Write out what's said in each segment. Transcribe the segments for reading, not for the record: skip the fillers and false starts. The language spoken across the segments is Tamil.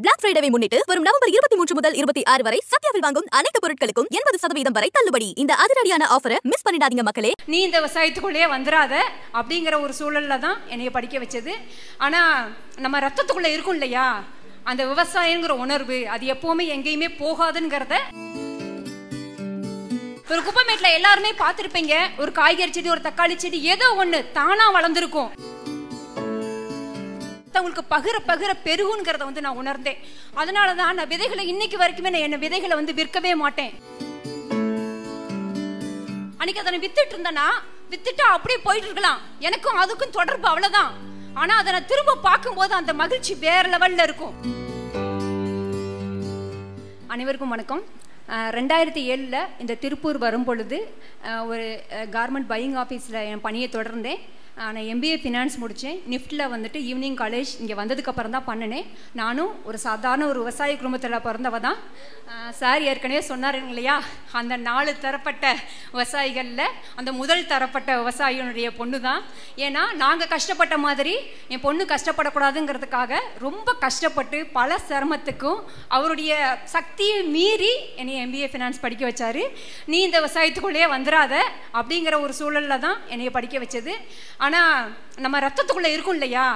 Black Friday முன்னிட்டு வரும் நவம்பர் 23 முதல் 26 வரை சத்யாவில் வாங்கும் அனைத்து பொருட்களுக்கும் 80% வரை தள்ளுபடி. இந்த அதிரடியான ஆஃபரை மிஸ் பண்ணிடாதீங்க மக்களே. நீ இந்த விவசாயத்துக்குள்ளே வந்துராத அப்படிங்கிற ஒரு சூழல்ல தான் என்னைய படிக்க வச்சது. ஆனா நம்ம ரத்தத்துக்குள்ள இருக்கும் இல்லையா அந்த விவசாயங்கிற உணர்வு, அது எப்பவுமே எங்கேயுமே போகாதுங்கிறத ஒரு குப்பைமேட்ல எல்லாருமே பார்த்திருப்பீங்க. ஒரு காய்கறி செடி, ஒரு தக்காளி செடி, ஏதோ ஒண்ணு தானா வளர்ந்துருக்கும். உங்களுக்கு பகிர பகிர பெருகுங்கிறத நான் உணர்ந்தேன். அதனாலதான் நான் விதைகளை இன்னைக்கு வரைக்குமே நான் என்ன விதைகளை விற்கவே மாட்டேன். அன்னைக்கு அதை வித்துட்டு இருந்தேன்னா வித்துட்டு அப்படியே போயிட்டு இருக்கலாம், எனக்கும் அதுக்கும் தொடர்பு அவ்வளவுதான். ஆனா அதை நான் திரும்ப பார்க்கும்போது அந்த மகிழ்ச்சி வேற லெவல்ல இருக்கும். அனைவருக்கும் வணக்கம். 2007 இந்த திருப்பூர் வரும் பொழுது ஒரு கார்மெண்ட் பையிங் ஆஃபீஸில் என் பணியை தொடர்ந்தேன். நான் MBA ஃபினான்ஸ் முடித்தேன். நிஃப்டில் ஈவினிங் காலேஜ் இங்கே வந்ததுக்கப்புறம் தான் பண்ணினேன். நானும் ஒரு சாதாரண ஒரு விவசாய குடும்பத்தில் பிறந்தவ தான். சார் ஏற்கனவே சொன்னார் இல்லையா, அந்த 4 தரப்பட்ட விவசாயிகளில் அந்த முதல் தரப்பட்ட விவசாயினுடைய பொண்ணு தான். ஏன்னா நாங்கள் கஷ்டப்பட்ட மாதிரி என் பொண்ணு கஷ்டப்படக்கூடாதுங்கிறதுக்காக ரொம்ப கஷ்டப்பட்டு பல சிரமத்துக்கும் அவருடைய சக்தியை மீறி என்னை MBA ஃபினான்ஸ் படிக்க வச்சார். நீ இந்த விவசாயத்துக்குள்ளேயே வந்துடாத அப்படிங்கிற ஒரு சூழலில் தான் என்னைய படிக்க வச்சது. ஆனால் நம்ம ரத்தத்துக்குள்ளே இருக்கும் இல்லையா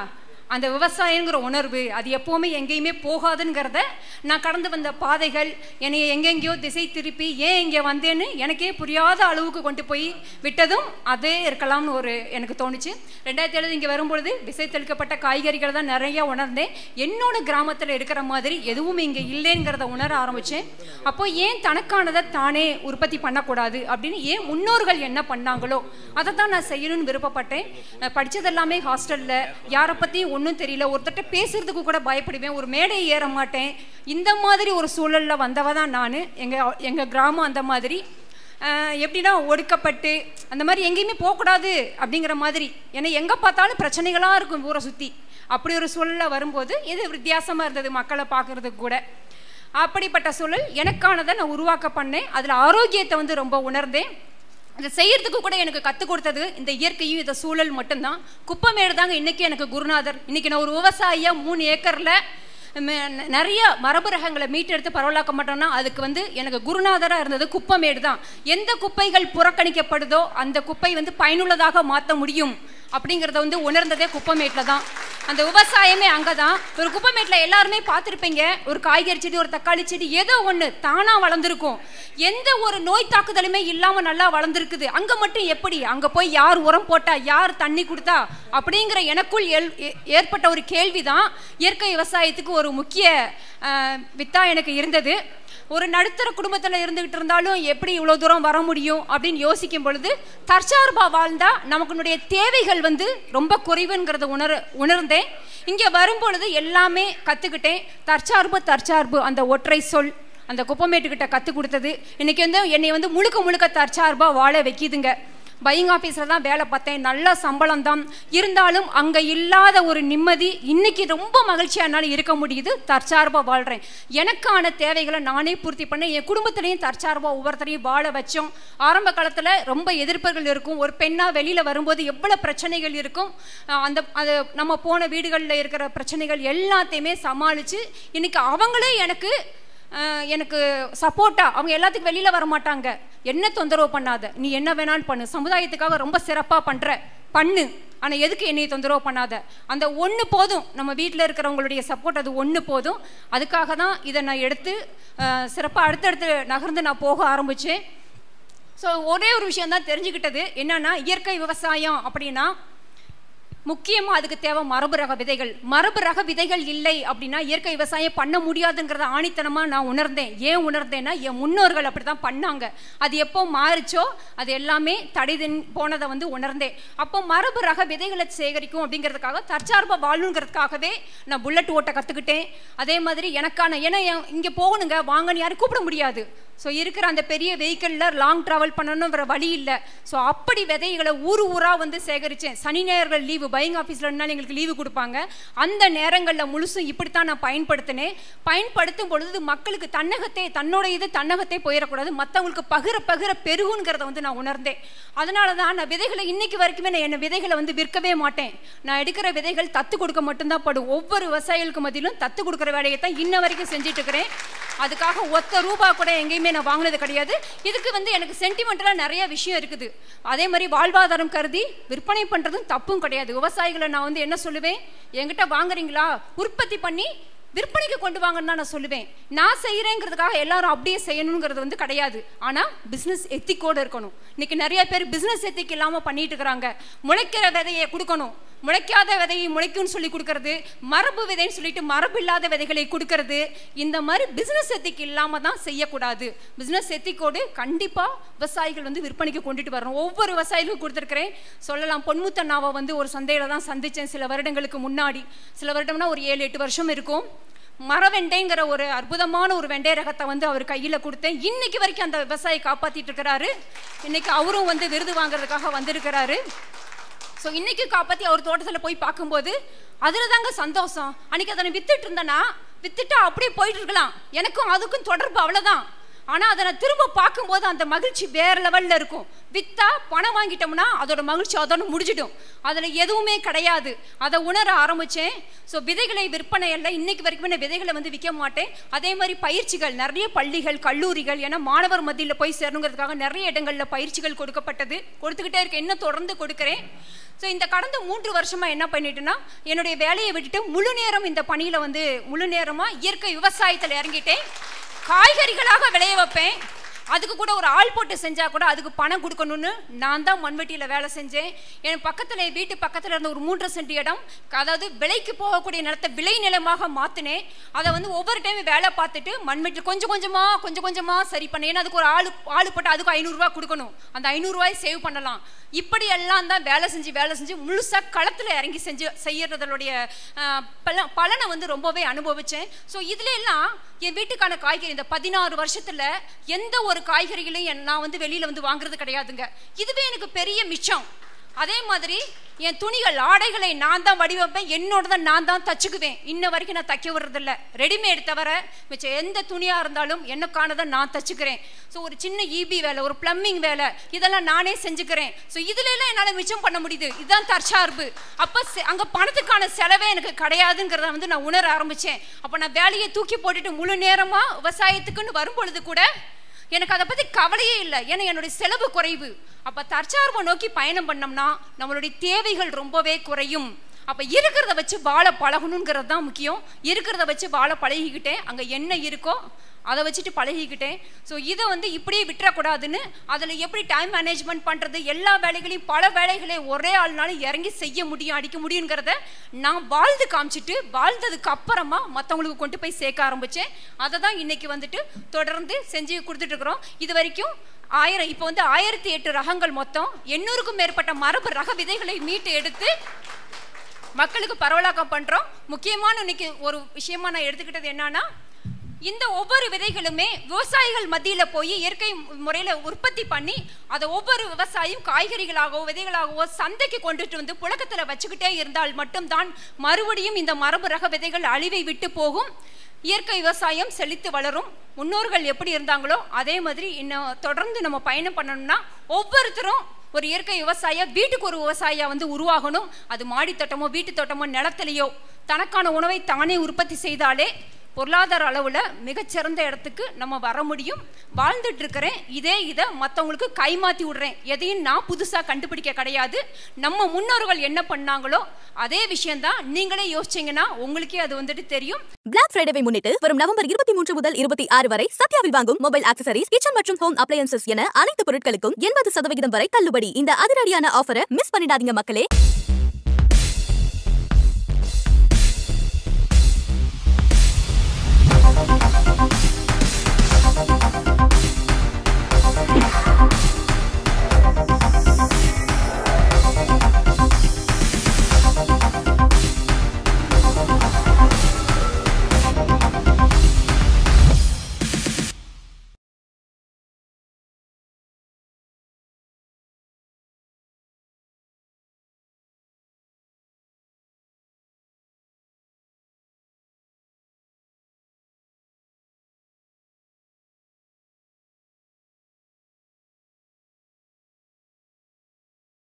அந்த விவசாயங்கிற உணர்வு, அது எப்போவுமே எங்கேயுமே போகாதுங்கிறத நான் கடந்து வந்த பாதைகள் என்னை எங்கெங்கேயோ திசை திருப்பி ஏன் இங்கே வந்தேன்னு எனக்கே புரியாத அளவுக்கு கொண்டு போய் விட்டதும் அதே இருக்கலாம்னு எனக்கு தோணுச்சு. 2007 இங்கே வரும்பொழுது திசை தெளிக்கப்பட்ட காய்கறிகள் தான் நிறைய உணர்ந்தேன். என்னோட கிராமத்தில் இருக்கிற மாதிரி எதுவும் இங்கே இல்லைங்கிறத உணர ஆரம்பித்தேன். அப்போ ஏன் தனக்கானதை தானே உற்பத்தி பண்ணக்கூடாது அப்படின்னு ஏன் முன்னோர்கள் என்ன பண்ணாங்களோ அதை தான் நான் செய்யணும்னு விருப்பப்பட்டேன். நான் படித்தது எல்லாமே ஹாஸ்டலில், யாரை பற்றியும் ஒன்றும் தெரியல, ஒருத்தட்ட பேசுறதுக்கு கூட பயப்படுவேன், ஒரு மேடையை ஏற மாட்டேன். இந்த மாதிரி ஒரு சூழலில் வந்தவ தான் நான். எங்கள் கிராமம் அந்த மாதிரி எப்படின்னா ஒடுக்கப்பட்டு அந்த மாதிரி எங்கேயுமே போகக்கூடாது அப்படிங்கிற மாதிரி. ஏன்னா எங்கே பார்த்தாலும் பிரச்சனைகளாக இருக்கும் ஊரை சுற்றி. அப்படி ஒரு சூழலில் வரும்போது இது வித்தியாசமாக இருந்தது மக்களை பார்க்குறதுக்கு கூட. அப்படிப்பட்ட சூழல் எனக்கானதை நான் உருவாக்க பண்ணேன். அதில் ஆரோக்கியத்தை ரொம்ப உணர்ந்தேன். அதை செய்யறதுக்கு கூட எனக்கு கற்றுக் கொடுத்தது இந்த இயற்கையும் இந்த சூழல் மட்டும்தான். குப்பைமேடு தாங்க இன்னைக்கு எனக்கு குருநாதர். இன்னைக்கு நான் ஒரு விவசாயியா 3 ஏக்கர்ல நிறைய மரபு ரகங்களை மீட்டெடுத்து பரவலாக்க மாட்டோம்னா அதுக்கு எனக்கு குருநாதராக இருந்தது குப்பைமேடு தான். எந்த குப்பைகள் புறக்கணிக்கப்படுதோ அந்த குப்பை பயனுள்ளதாக மாற்ற முடியும் அப்படிங்கிறத உணர்ந்ததே குப்பைமேட்டில் தான். அந்த விவசாயமே அங்கே தான். ஒரு குப்பைமேட்டில் எல்லாருமே பார்த்துருப்பீங்க. ஒரு காய்கறி செடி, ஒரு தக்காளி செடி, ஏதோ ஒன்று தானாக வளர்ந்துருக்கும். எந்த ஒரு நோய் தாக்குதலுமே இல்லாமல் நல்லா வளர்ந்துருக்குது. அங்கே மட்டும் எப்படி, அங்கே போய் யார் உரம் போட்டா, யார் தண்ணி கொடுத்தா அப்படிங்கிற எனக்குள் ஏற்பட்ட ஒரு கேள்வி தான் இயற்கை விவசாயத்துக்கு ஒரு முக்கிய வித்தா எனக்கு இருந்தது. ஒரு நடுத்தர குடும்பத்தில் இருந்துகிட்டு இருந்தாலும் எப்படி இவ்வளோ தூரம் வர முடியும் அப்படின்னு யோசிக்கும் பொழுது தற்சார்பா வாழ்ந்தா நமக்குடைய தேவைகள் ரொம்ப குறைவுங்கிறத உணர்ந்தேன். இங்கே வரும்பொழுது எல்லாமே கற்றுக்கிட்டேன். தற்சார்பு அந்த ஒற்றை சொல் அந்த குப்பைமேட்டுக்கிட்ட கற்றுக் கொடுத்தது இன்னைக்கு என்னை முழுக்க முழுக்க தற்சார்பா வாழ வைக்கிதுங்க. பையிங் ஆஃபீஸில் தான் வேலை பார்த்தேன். நல்ல சம்பளம் தான் இருந்தாலும் அங்கே இல்லாத ஒரு நிம்மதி இன்னைக்கு ரொம்ப மகிழ்ச்சியாக என்னால் இருக்க முடியுது. தற்சார்பாக வாழ்கிறேன். எனக்கான தேவைகளை நானே பூர்த்தி பண்ணேன். என் குடும்பத்திலையும் தற்சார்பாக ஒவ்வொருத்தரையும் வாழ வச்சோம். ஆரம்ப காலத்தில் ரொம்ப எதிர்ப்புகள் இருக்கும். ஒரு பெண்ணாக வெளியில் வரும்போது எவ்வளோ பிரச்சனைகள் இருக்கும். அது நம்ம போன வீடுகளில் இருக்கிற பிரச்சனைகள் எல்லாத்தையுமே சமாளித்து இன்னைக்கு அவங்களே எனக்கு சப்போர்ட்டா, அவங்க எல்லாத்துக்கும் வெளியில் வர மாட்டாங்க. என்ன தொந்தரவு பண்ணாத, நீ என்ன வேணாலும் பண்ணு, சமுதாயத்துக்காக ரொம்ப சிறப்பாக பண்ணு, ஆனால் எதுக்கு என்னை தொந்தரவு பண்ணாத, அந்த ஒன்று போதும். நம்ம வீட்டில் இருக்கிறவங்களுடைய சப்போர்ட் அது ஒன்று போதும். அதுக்காக தான் இதை நான் எடுத்து சிறப்பாக அடுத்தடுத்து நகர்ந்து நான் போக ஆரம்பித்தேன். ஸோ ஒரே ஒரு விஷயந்தான் தெரிஞ்சுக்கிட்டது என்னன்னா, இயற்கை விவசாயம் அப்படின்னா முக்கியமாக அதுக்கு தேவை மரபு ரக விதைகள். மரபு ரக விதைகள் இல்லை அப்படின்னா இயற்கை விவசாயம் பண்ண முடியாதுங்கிறத ஆணித்தனமாக நான் உணர்ந்தேன். ஏன் உணர்ந்தேன்னா என் முன்னோர்கள் அப்படி தான் பண்ணாங்க. அது எப்போ மாறிச்சோ அது எல்லாமே தடைதன் போனதை உணர்ந்தேன். அப்போ மரபு ரக விதைகளை சேகரிக்கும் அப்படிங்கிறதுக்காக தற்சார்பாக வாழணுங்கிறதுக்காகவே நான் புல்லட் ஓட்ட கற்றுக்கிட்டேன். அதே மாதிரி ஏன்னா இங்கே போகணுங்க வாங்கன்னு யாரும் கூப்பிட முடியாது. ஸோ இருக்கிற அந்த பெரிய வெஹிக்கிளில் லாங் ட்ராவல் பண்ணணுங்கிற வழி இல்லை. ஸோ அப்படி விதைகளை ஊராக வந்து சேகரித்தேன். சனி ஞாயிறுகள் லீவு, பையிங் ஆஃபீஸில் இருந்தாலும் எங்களுக்கு லீவு கொடுப்பாங்க. அந்த நேரங்களில் முழுசும் இப்படித்தான் நான் பயன்படுத்தினேன். பயன்படுத்தும் பொழுது மக்களுக்கு தன்னகத்தை போயிடக்கூடாது, மற்றவங்களுக்கு பகிர பெருகுங்கிறத வந்து நான் உணர்ந்தேன். அதனால தான் நான் விதைகளை இன்னைக்கு வரைக்குமே நான் என்ன விதைகளை வந்து விற்கவே மாட்டேன். நான் எடுக்கிற விதைகள் தத்து கொடுக்க மட்டும்தான் படும். ஒவ்வொரு விவசாயிகளுக்கு மத்தியிலும் தத்து கொடுக்குற வேலையை தான் இன்ன வரைக்கும் செஞ்சுட்டு இருக்கிறேன். அதுக்காக ₹1 கூட எங்கேயுமே நான் வாங்கினது கிடையாது. இதுக்கு வந்து எனக்கு சென்டிமெண்டலாக நிறைய விஷயம் இருக்குது. அதே மாதிரி வாழ்வாதாரம் கருதி விற்பனை பண்ணுறதும் தப்பும் கிடையாது. விவசாயிகளை நான் வந்து என்ன சொல்லுவேன், என்கிட்ட வாங்குறீங்களா, உற்பத்தி பண்ணி விற்பனைக்கு கொண்டு வாங்கன்னு தான் நான் சொல்லுவேன். நான் செய்கிறேங்கிறதுக்காக எல்லாரும் அப்படியே செய்யணுங்கிறது வந்து கிடையாது. ஆனால் பிஸ்னஸ் எத்திக்கோடு இருக்கணும். இன்னைக்கு நிறைய பேர் பிஸ்னஸ் எத்திக் இல்லாமல் பண்ணிட்டு இருக்கிறாங்க. முளைக்கிற விதையை கொடுக்கணும், முளைக்காத விதையை முளைக்கும்னு சொல்லி கொடுக்கறது, மரபு விதைன்னு சொல்லிட்டு மரபு இல்லாத விதைகளை கொடுக்கறது, இந்த மாதிரி பிஸ்னஸ் எத்திக் இல்லாமல் தான் செய்யக்கூடாது. பிஸ்னஸ் எத்திக்கோடு கண்டிப்பாக விவசாயிகள் வந்து விற்பனைக்கு கொண்டுட்டு வரணும். ஒவ்வொரு விவசாயிகளுக்கும் கொடுத்துருக்கிறேன். சொல்லலாம், பொன்முத்தண்ணாவை வந்து ஒரு சந்தையில் தான் சந்தித்தேன் சில வருடங்களுக்கு முன்னாடி. சில வருடம்னா ஒரு 7-8 வருஷம் இருக்கும். மரவெண்டைங்கிற ஒரு அற்புதமான ஒரு வெண்டை ரகத்தை வந்து அவர் கையில் கொடுத்தேன். இன்னைக்கு வரைக்கும் அந்த விவசாயி காப்பாற்றிட்டு இருக்கிறாரு. இன்னைக்கு அவரும் வந்து விருது வாங்குறதுக்காக வந்திருக்கிறாரு. ஸோ இன்னைக்கு காப்பாற்றி அவர் தோட்டத்தில் போய் பார்க்கும்போது அதில் தாங்க சந்தோஷம். அன்னைக்கு அதை வித்துட்டு இருந்தேன்னா வித்துட்டா அப்படியே போயிட்டு இருக்கலாம், எனக்கும் அதுக்கும் தொடர்பு அவ்வளோதான். ஆனால் அதை நான் திரும்ப பார்க்கும்போது அந்த மகிழ்ச்சி வேறு லெவலில் இருக்கும். விற்றா பணம் வாங்கிட்டோம்னா அதோட மகிழ்ச்சி அதோட முடிஞ்சிடும், அதில் எதுவுமே கிடையாது. அதை உணர ஆரம்பித்தேன். ஸோ விதைகளை விற்பனை எல்லாம் இன்னைக்கு வரைக்குமே நான் விதைகளை வந்து விற்க மாட்டேன். அதே மாதிரி பயிற்சிகள் நிறைய பள்ளிகள், கல்லூரிகள், ஏன்னா மாணவர் மத்தியில் போய் சேரணுங்கிறதுக்காக நிறைய இடங்களில் பயிற்சிகள் கொடுத்துக்கிட்டே இருக்கேன். இன்னும் தொடர்ந்து கொடுக்குறேன். ஸோ இந்த கடந்த 3 வருஷமாக என்ன பண்ணிட்டேன்னா, என்னுடைய வேலையை விட்டுட்டு முழு நேரம் இந்த பணியில் வந்து முழு நேரமாக இயற்கை விவசாயத்தில் இறங்கிட்டேன். காய்கறிகளாக விளைய வைப்பேன். அதுக்கு கூட ஒரு ஆள் போட்டு செஞ்சால் கூட அதுக்கு பணம் கொடுக்கணும்னு நான் தான் மண்வெட்டியில் வேலை செஞ்சேன். என் பக்கத்தில், வீட்டு பக்கத்தில் இருந்த ஒரு 3 சென்ட் இடம், அதாவது விலைக்கு போகக்கூடிய நிலத்தை விளை நிலமாக மாற்றினேன். அதை வந்து ஒவ்வொரு டைமும் வேலை பார்த்துட்டு மண்வெட்டி கொஞ்சம் கொஞ்சமாக சரி பண்ணேன். ஏன்னா அதுக்கு ஒரு ஆள் போட்டு அதுக்கு ₹500 கொடுக்கணும். அந்த ₹500 சேவ் பண்ணலாம். இப்படி எல்லாம் தான் வேலை செஞ்சு முழுசாக களத்தில் இறங்கி செய்யறதோடைய பலனை வந்து ரொம்பவே அனுபவித்தேன். ஸோ இதுல எல்லாம் என் வீட்டுக்கான காய்கறி இந்த 16 வருஷத்தில் எந்த ஒரு காய்கறிகளையும் நான் வந்து வெளியில் வந்து வாங்குறது கிடையாதுங்க. இதுவே எனக்கு பெரிய மிச்சம். அதே மாதிரி என் துணிகள், ஆடைகளை நான் தான் வடிவமைப்பேன். என்னோட தான் நான் தான் தச்சுக்குவேன். இன்ன வரைக்கும் நான் தைக்க விடுறதில்ல. ரெடிமேட் தவிர மிச்சம் எந்த துணியாக இருந்தாலும் எனக்கானதை நான் தச்சுக்கிறேன். ஸோ ஒரு சின்ன ஈபி வேலை, ஒரு பிளம்பிங் வேலை, இதெல்லாம் நானே செஞ்சுக்கிறேன். ஸோ இதுல எல்லாம் என்னால் மிச்சம் பண்ண முடியுது. இதுதான் தற்சார்பு. அப்போ அங்கே பணத்துக்கான செலவே எனக்கு கிடையாதுங்கிறத வந்து நான் உணர ஆரம்பித்தேன். அப்போ நான் வேலையை தூக்கி போட்டுட்டு முழு நேரமாக விவசாயத்துக்குன்னு வரும்பொழுது கூட எனக்கு அதை பற்றி கவலையே இல்லை. ஏன்னா என்னுடைய செலவு குறைவு. அப்போ தற்சார்பை நோக்கி பயணம் பண்ணோம்னா நம்மளுடைய தேவைகள் ரொம்பவே குறையும். அப்போ இருக்கிறத வச்சு வாழ பழகணுங்கிறது தான் முக்கியம். இருக்கிறத வச்சு வாழ பழகிக்கிட்டேன். அங்கே என்ன இருக்கோ அதை வச்சுட்டு பழகிக்கிட்டேன். ஸோ இதை வந்து இப்படியே விட்டுறக்கூடாதுன்னு அதில் எப்படி டைம் மேனேஜ்மெண்ட் பண்ணுறது, எல்லா வேலைகளையும் பல வேலைகளை ஒரே ஆள்னாலும் இறங்கி செய்ய முடியும், அடிக்க முடியுங்கிறத நான் வாழ்ந்து காமிச்சிட்டு வாழ்ந்ததுக்கு அப்புறமா மற்றவங்களுக்கு கொண்டு போய் சேர்க்க ஆரம்பித்தேன். அதை தான் இன்னைக்கு வந்துட்டு தொடர்ந்து செஞ்சு கொடுத்துட்ருக்குறோம். இது வரைக்கும் இப்போ வந்து 1008 ரகங்கள், மொத்தம் 800க்கும் மேற்பட்ட மரபு ரக விதைகளை மீட்டு எடுத்து மக்களுக்கு பரவலாக்கம் பண்ணுறோம். முக்கியமான இன்னைக்கு ஒரு விஷயமா நான் எடுத்துக்கிட்டது என்னன்னா, இந்த ஒவ்வொரு விதைகளுமே விவசாயிகள் மத்தியில் போய் இயற்கை முறையில் உற்பத்தி பண்ணி அதை ஒவ்வொரு விவசாயியும் காய்கறிகளாகவோ விதைகளாகவோ சந்தைக்கு கொண்டுட்டு வந்து புழக்கத்தில் வச்சுக்கிட்டே இருந்தால் மட்டும்தான் மறுபடியும் இந்த மரபு ரக விதைகள் அழிவை விட்டு போகும். இயற்கை விவசாயம் செழித்து வளரும். முன்னோர்கள் எப்படி இருந்தாங்களோ அதே மாதிரி இன்னும் தொடர்ந்து நம்ம பயணம் பண்ணணும்னா ஒவ்வொருத்தரும் ஒரு இயற்கை விவசாய, வீட்டுக்கு ஒரு விவசாயியா வந்து உருவாகணும். அது மாடி தோட்டமோ வீட்டு தோட்டமோ நிலத்திலேயோ தனக்கான உணவை தானே உற்பத்தி செய்தாலே பொருளாதார அளவில் மிகச்சிறந்த இடத்துக்கு நம்ம வர முடியும். வாழ்ந்துட்டு இருக்கிறேன். இதை மற்றவங்களுக்கு கைமாற்றி விடுறேன். எதையும் நான் புதுசாக கண்டுபிடிக்க கிடையாது. நம்ம முன்னோர்கள் என்ன பண்ணாங்களோ அதே விஷயம்தான். நீங்களே யோசிச்சீங்கன்னா உங்களுக்கே அது வந்துட்டு தெரியும். பிளாக் ஃப்ரைடேவை முன்னிட்டு வரும் நவம்பர் 23 முதல் 26 வரை சத்யாவில் வாங்கும் மொபைல் ஆக்சசரிஸ், கிச்சன் மற்றும் ஹோம் அப்ளையன்சஸ் என அனைத்து பொருட்களுக்கும் 80% வரை தள்ளுபடி. இந்த அதிரடியான ஆஃபரை மிஸ் பண்ணிடாதீங்க மக்களே.